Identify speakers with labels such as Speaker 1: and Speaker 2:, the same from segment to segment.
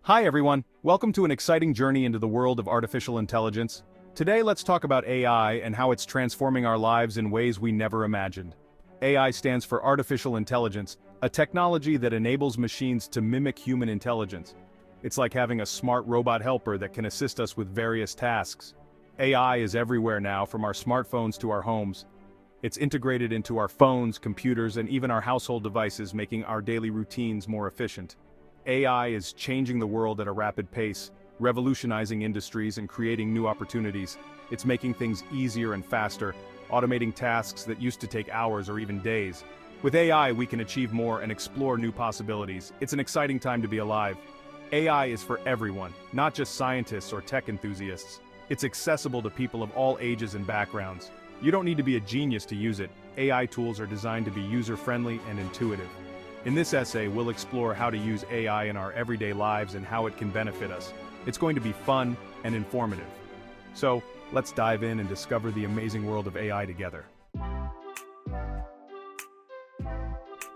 Speaker 1: Hi everyone, welcome to an exciting journey into the world of artificial intelligence. Today let's talk about AI and how it's transforming our lives in ways we never imagined. AI stands for artificial intelligence, a technology that enables machines to mimic human intelligence. It's like having a smart robot helper that can assist us with various tasks. AI is everywhere now, from our smartphones to our homes. It's integrated into our phones, computers, and even our household devices, making our daily routines more efficient. AI is changing the world at a rapid pace, revolutionizing industries and creating new opportunities. It's making things easier and faster, automating tasks that used to take hours or even days. With AI, we can achieve more and explore new possibilities. It's an exciting time to be alive. AI is for everyone, not just scientists or tech enthusiasts. It's accessible to people of all ages and backgrounds. You don't need to be a genius to use it. AI tools are designed to be user-friendly and intuitive. In this essay, we'll explore how to use AI in our everyday lives and how it can benefit us. It's going to be fun and informative. So, let's dive in and discover the amazing world of AI together.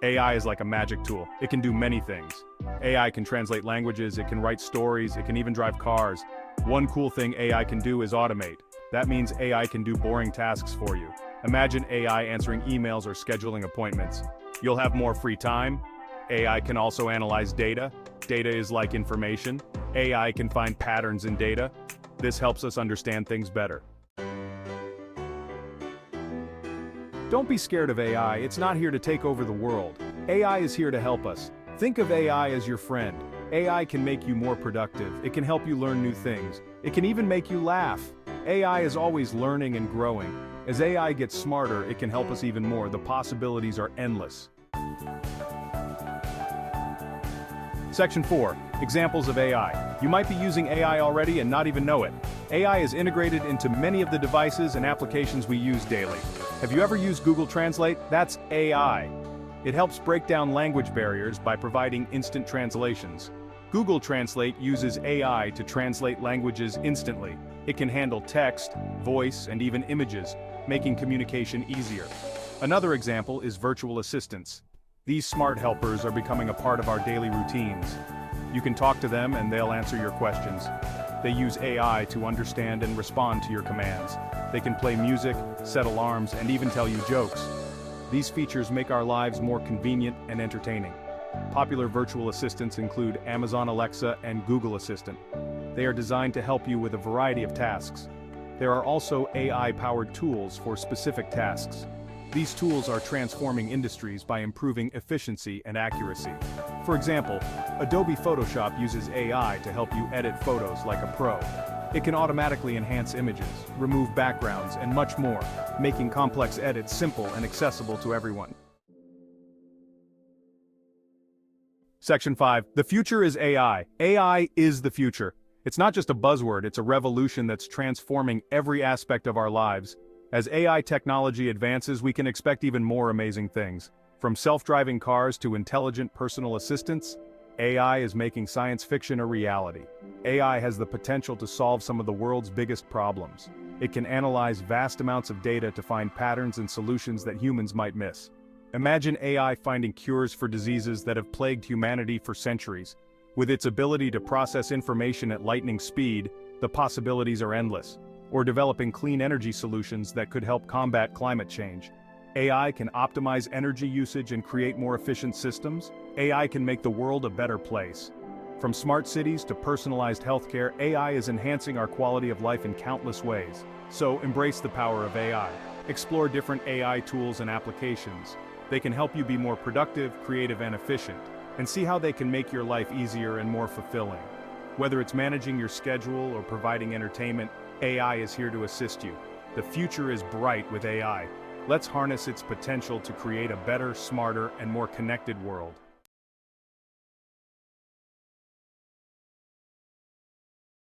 Speaker 1: AI is like a magic tool. It can do many things. AI can translate languages, it can write stories, it can even drive cars. One cool thing AI can do is automate. That means AI can do boring tasks for you. Imagine AI answering emails or scheduling appointments. You'll have more free time. AI can also analyze data. Data is like information. AI can find patterns in data. This helps us understand things better. Don't be scared of AI. It's not here to take over the world. AI is here to help us. Think of AI as your friend. AI can make you more productive. It can help you learn new things. It can even make you laugh. AI is always learning and growing. As AI gets smarter, it can help us even more. The possibilities are endless. Section 4. Examples of AI. You might be using AI already and not even know it. AI is integrated into many of the devices and applications we use daily. Have you ever used Google Translate? That's AI. It helps break down language barriers by providing instant translations. Google Translate uses AI to translate languages instantly. It can handle text, voice, and even images, making communication easier. Another example is virtual assistants. These smart helpers are becoming a part of our daily routines. You can talk to them and they'll answer your questions. They use AI to understand and respond to your commands. They can play music, set alarms, and even tell you jokes. These features make our lives more convenient and entertaining. Popular virtual assistants include Amazon Alexa and Google Assistant. They are designed to help you with a variety of tasks. There are also AI-powered tools for specific tasks. These tools are transforming industries by improving efficiency and accuracy. For example, Adobe Photoshop uses AI to help you edit photos like a pro. It can automatically enhance images, remove backgrounds, and much more, making complex edits simple and accessible to everyone. Section 5. The future is AI. AI is the future. It's not just a buzzword, it's a revolution that's transforming every aspect of our lives. As AI technology advances, we can expect even more amazing things. From self-driving cars to intelligent personal assistants, AI is making science fiction a reality. AI has the potential to solve some of the world's biggest problems. It can analyze vast amounts of data to find patterns and solutions that humans might miss. Imagine AI finding cures for diseases that have plagued humanity for centuries. With its ability to process information at lightning speed, the possibilities are endless. Or developing clean energy solutions that could help combat climate change. AI can optimize energy usage and create more efficient systems. AI can make the world a better place. From smart cities to personalized healthcare, AI is enhancing our quality of life in countless ways. So embrace the power of AI. Explore different AI tools and applications. They can help you be more productive, creative, and efficient. And see how they can make your life easier and more fulfilling. Whether it's managing your schedule or providing entertainment, AI is here to assist you. The future is bright with AI. Let's harness its potential to create a better, smarter, and more connected world.